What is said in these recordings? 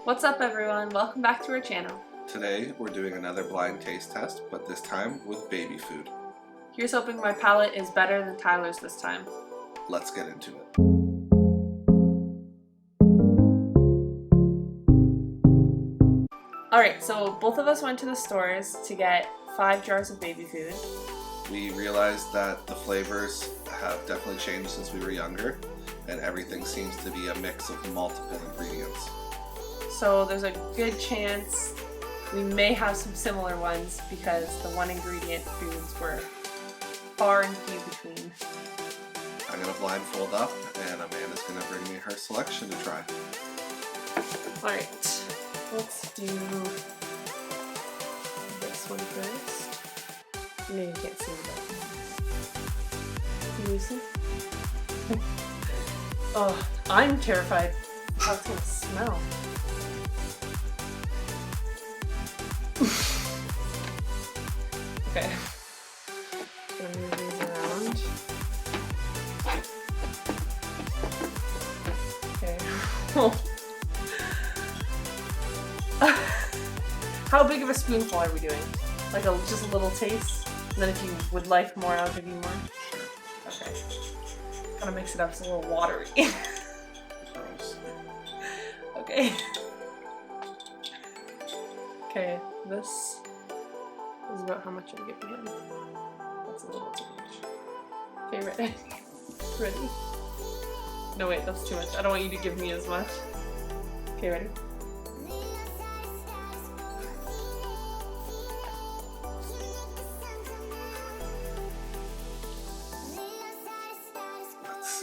What's up everyone? Welcome back to our channel. Today we're doing another blind taste test, but this time with baby food. Here's hoping my palate is better than Tyler's this time. Let's get into it. Alright, so both of us went to the stores to get 5 jars of baby food. We realized that the flavors have definitely changed since we were younger, and everything seems to be a mix of multiple ingredients. So there's a good chance we may have some similar ones because the one ingredient foods were far and few between. I'm gonna blindfold up and Amanda's gonna bring me her selection to try. Alright, let's do this one first. No, you can't see that. Can you see? Oh, I'm terrified how it's gonna smell. Okay. Gonna move these around. Okay. How big of a spoonful are we doing? Like just a little taste? And then if you would like more, I'll give you more? Okay. Gotta mix it up, it's a little watery. Gross. Okay. Okay, this is about how much I'm giving him. That's a little too much. Okay, ready? Ready? No wait, that's too much. I don't want you to give me as much. Okay, ready? That's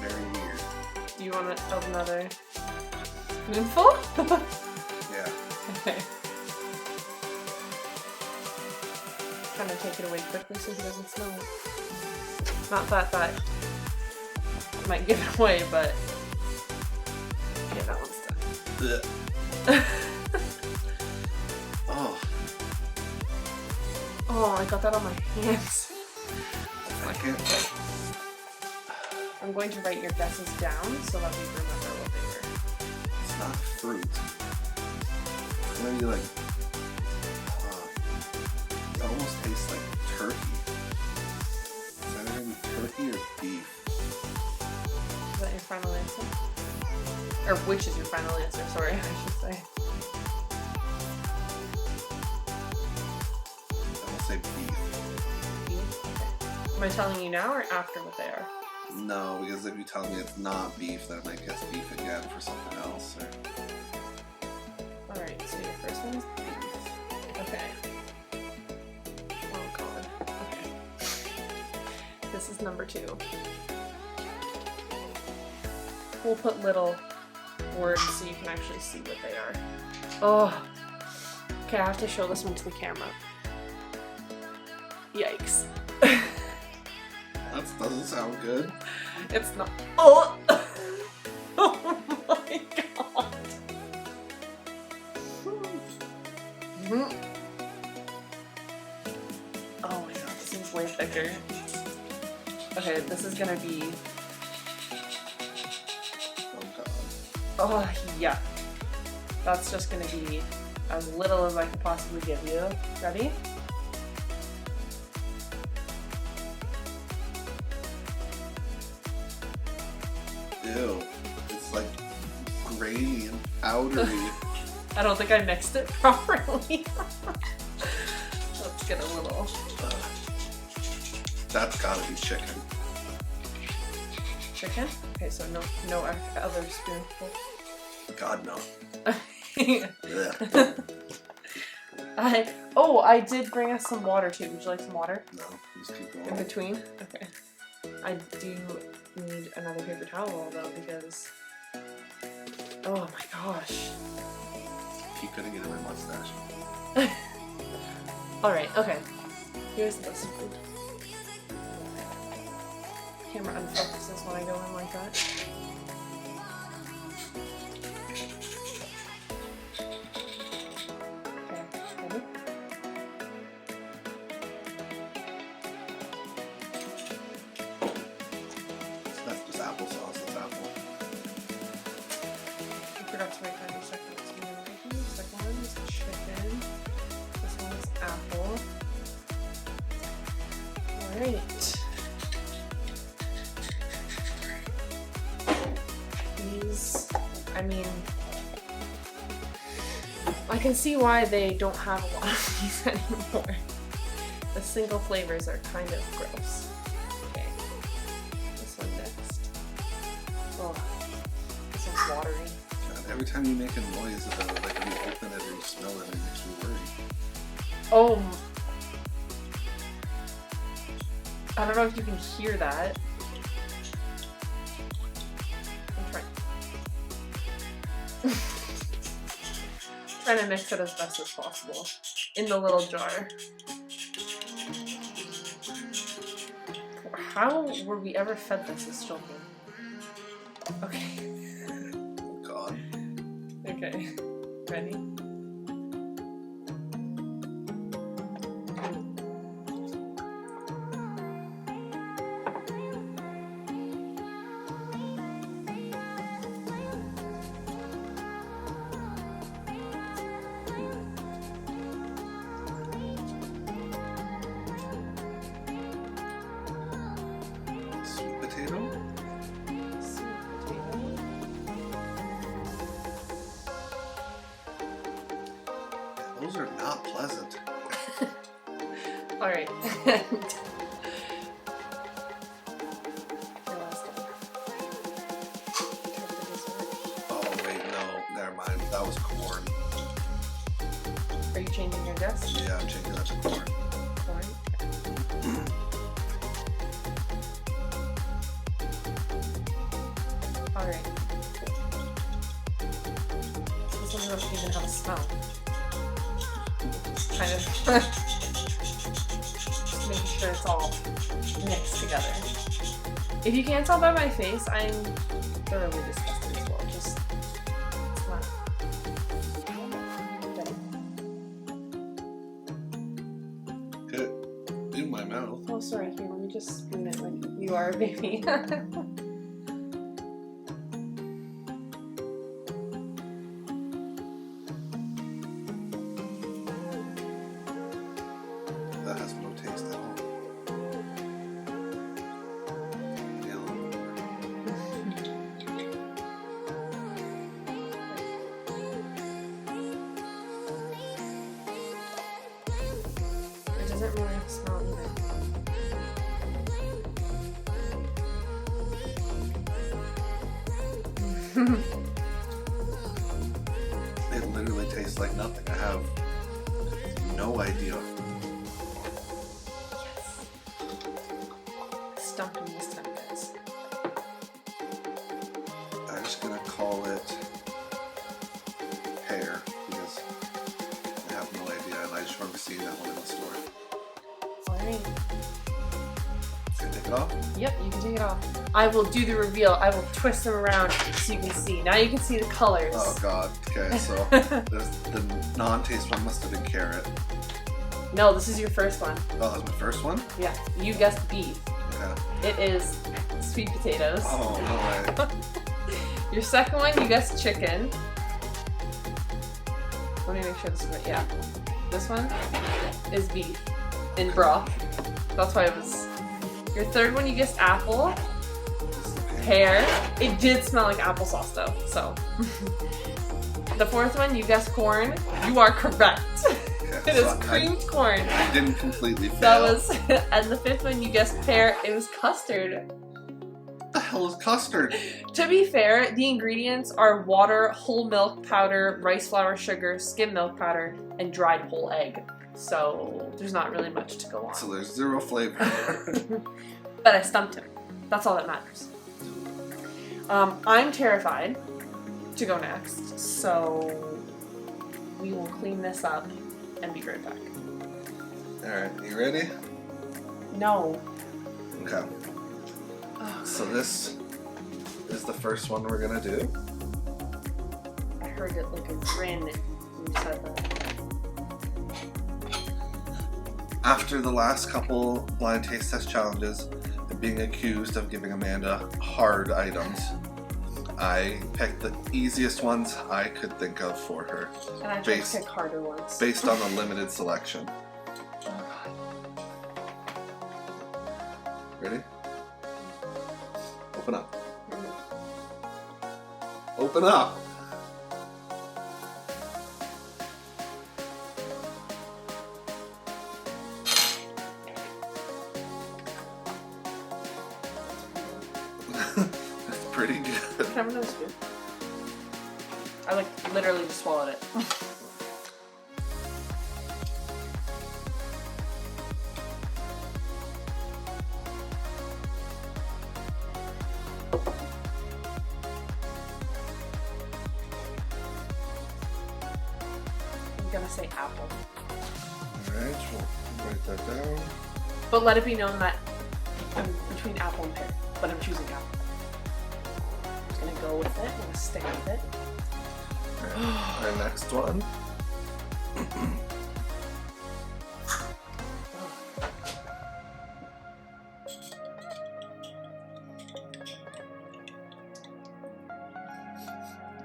very weird. Do you want another spoonful? Yeah. Okay. Trying to take it away quickly so he doesn't smell it. Not that might give it away, but yeah, that one's done. Oh. Oh, I got that on my hands. I can't. I'm going to write your guesses down so that we remember what they were. It's not fruit. Maybe like. It almost tastes like turkey. Is that gonna be turkey or beef? Is that your final answer? Or which is your final answer, sorry, I should say. I will say beef. Beef? Okay. Am I telling you now or after what they are? No, because if you tell me it's not beef, then I might guess beef again for something else. Or... Alright, so your first one is beef. Okay. Oh god. Okay. This is number 2. We'll put little words so you can actually see what they are. Oh. Okay, I have to show this one to the camera. Yikes. That doesn't sound good. It's not. Oh! Oh my god. Oh my god, this is way thicker. Okay, this is gonna be. Oh god. Oh, yeah. That's just gonna be as little as I can possibly give you. Ready? Ew. It's like grainy and powdery. I don't think I mixed it properly. Let's get a little. That's gotta be chicken. Chicken? Okay, so no other spoonful. God, no. Ugh. I did bring us some water too. Would you like some water? No, just keep In going. between? Okay. I do need another paper towel roll though because. Oh my gosh. Keep gonna get in my mustache. Alright, okay. Here's this food. Camera unfocuses when I go in like that. Okay, ready? That's just applesauce. It's apple. forgot to write down the second one. So I'm gonna write down the second one is chicken. This one is apple. Alright. These, I mean, I can see why they don't have a lot of these anymore. The single flavors are kind of gross. Okay. This one next. Oh, this one's watery. God, every time you make a noise about it, like when you open it or you smell it, it makes me worry. Oh. I don't know if you can hear that. I'm trying to mix it as best as possible in the little jar. How were we ever fed this as children? Okay. Oh God. Okay. Ready? Sweet potato? Sweet potato. Yeah, those are not pleasant. Alright. Your last one. Oh wait, no, never mind. That was corn. Are you changing your guess? Yeah, I'm changing that to corn. Corn. Alright. This one doesn't even have a smell. Just kind of just making sure it's all mixed together. If you can't tell by my face, I'm thoroughly disgusted as well. Just it's not. Good. In my mouth. Oh, sorry. Here, let me just spoon it like you are a baby. That has no taste at all. Yeah, a little bit more. It doesn't really smell either. It literally tastes like nothing. I have no idea. Stumped him this time, guys. I'm just gonna call it pear because I have no idea and I just remember seeing that one in the store. Alright. Can I take it off? Yep, you can take it off. I will do the reveal. I will twist them around so you can see. Now you can see the colors. Oh God. Okay, so the non-taste one must have been carrot. No, this is your first one. Oh, that's my first one? Yeah, you guessed beef. Yeah. It is sweet potatoes. Oh, no way. Your second one, you guessed chicken. Let me make sure this is right. Yeah. This one is beef in broth. That's why it was. Your third one, you guessed apple. Pear. It did smell like applesauce though, so. The fourth one, you guessed corn. You are correct. Okay, It is so creamed corn. I didn't completely fail. That was, and the fifth one, you guessed pear. It was custard. What the hell is custard? To be fair, the ingredients are water, whole milk powder, rice flour, sugar, skim milk powder, and dried whole egg. So there's not really much to go on. So there's zero flavor. But I stumped him. That's all that matters. I'm terrified to go next, so we will clean this up and be right back. Alright, you ready? No. Okay. Oh, So this is the first one we're gonna do. I heard it like a grin when you said that. After the last couple blind taste test challenges and being accused of giving Amanda hard items, I picked the easiest ones I could think of for her, And I tried to pick harder ones. based on a limited selection. Ready? Open up. Open up! That's pretty good. Can I have another spoon? I like literally just swallowed it. I'm gonna say apple. Alright, we'll write that down. But let it be known that I'm between apple and pear, but I'm choosing apple. I'm just gonna go with it. I'm gonna stick with it. Alright, our next one.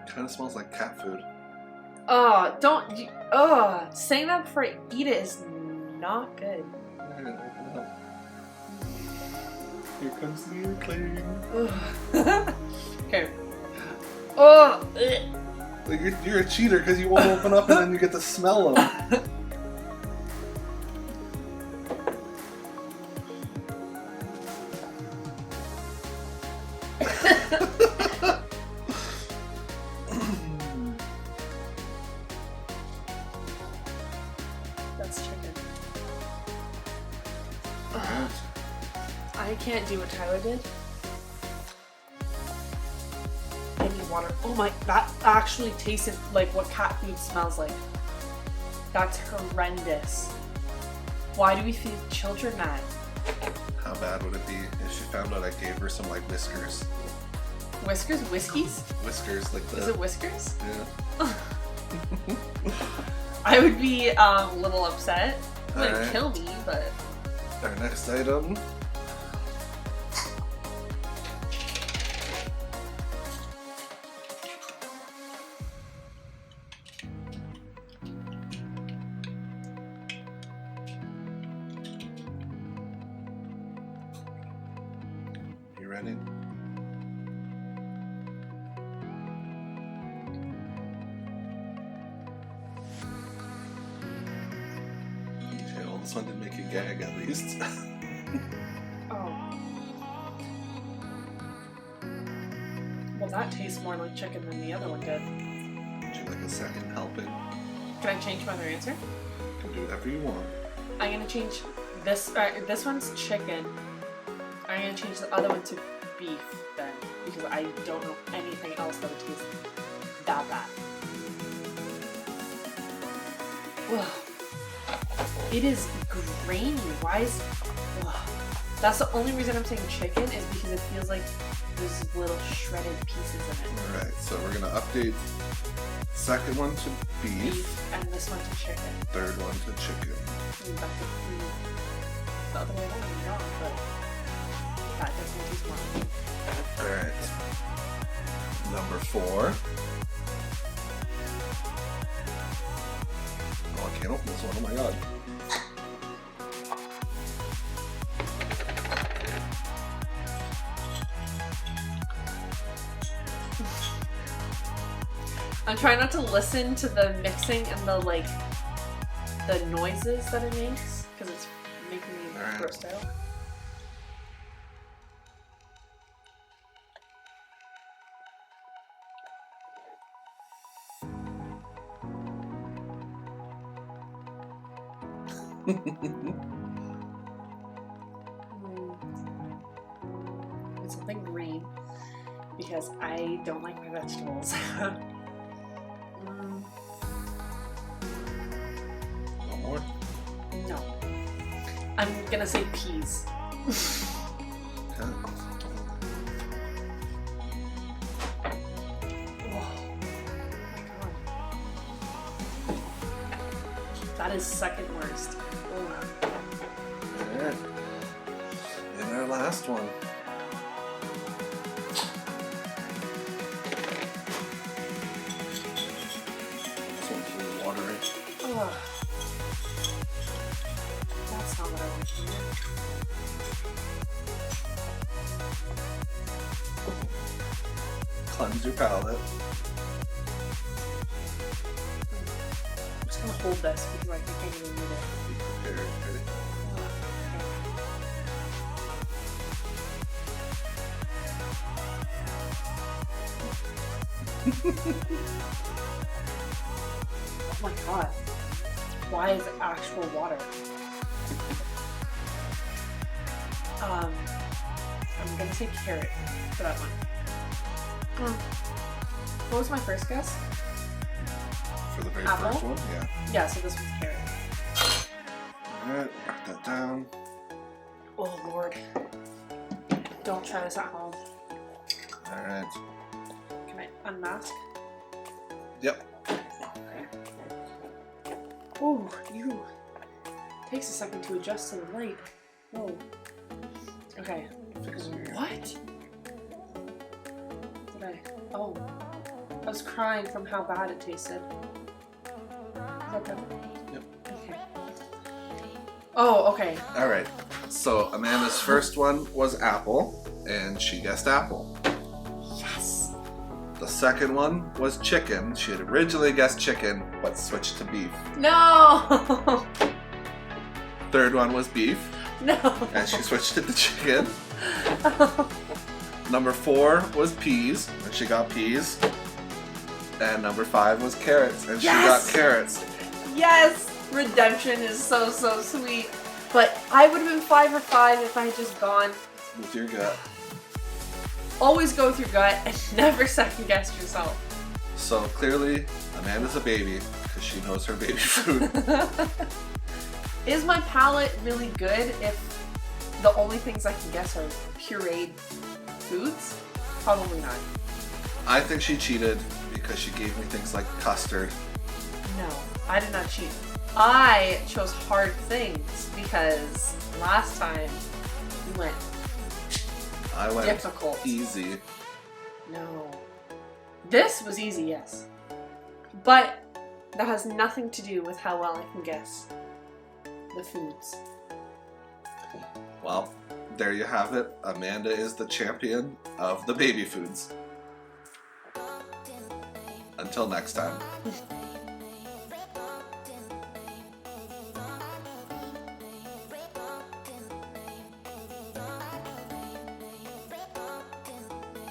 Kind of smells like cat food. Oh, don't you, saying that before I eat it is not good. Alright, open it up. Here comes the airplane. Okay. Oh, Like you're a cheater because you won't open up and then you get to smell them. that's chicken. Alright. I can't do what Tyler did. I need water. Oh my, that actually tasted like what cat food smells like. That's horrendous. Why do we feed children that? How bad would it be if she found out I gave her some like whiskers? Whiskers? Whiskies? Whiskers, like the. Is it whiskers? Yeah. I would be a little upset. It wouldn't Alright. kill me, but... Our next item. You ready? Okay, well this one did make you gag at least. Oh. Well, that tastes more like chicken than the other one did. Would you like a second helping? Can I change my other answer? You can do whatever you want. I'm gonna change this. This one's chicken. I'm gonna change the other one to beef then, because I don't know anything else that would taste that bad. Ugh. It is grainy. Why is? Ugh. That's the only reason I'm saying chicken is because it feels like there's little shredded pieces of it. Alright, so we're gonna update second one to beef, Beef and this one to chicken. third one to chicken. Back to the other way around, I'm wrong, but that definitely tastes more. Alright. Number 4. Oh, I can't open this one. Oh my god. I'm trying not to listen to the mixing and the the noises that it makes because it's making me Alright. grossed out. It's something green because I don't like my vegetables. No more. No. I'm gonna say peas. Okay. Oh my god. That is second worst. Oh. Alright. And our last one. Ugh. That's not what I want to hear. Cleanse your palate. I'm just gonna hold this because like, I can't even move it. Be prepared. Ready? Oh my god. Why is it actual water? I'm gonna say carrot for that one. What was my first guess? For the very Apple? first one? Yeah. Yeah, so this was carrot. Alright, write that down. Oh lord. Don't try this at home. Alright. Can I unmask? Yep. Oh, you. Takes a second to adjust to the light. Whoa. Okay. What? Did I? Oh. I was crying from how bad it tasted. Is that pepper? Yep. Okay. Oh, okay. Alright. So Amanda's first one was apple, and she guessed apple. Yes! The second one was chicken. She had originally guessed chicken, but switched to beef. No! Third one was beef, No! and she switched it to chicken. Number 4 was peas, and she got peas. And number 5 was carrots, and she got Yes! carrots. Yes! Redemption is so, so sweet. But I would have been 5 or 5 if I had just gone. With your gut. Always go with your gut and never second guess yourself. So clearly, Amanda's a baby, because she knows her baby food. Is my palate really good if the only things I can guess are pureed foods? Probably not. I think she cheated because she gave me things like custard. No, I did not cheat. I chose hard things because last time we went I went difficult. easy. No. This was easy, yes. But that has nothing to do with how well I can guess the foods. Well, there you have it. Amanda is the champion of the baby foods. Until next time.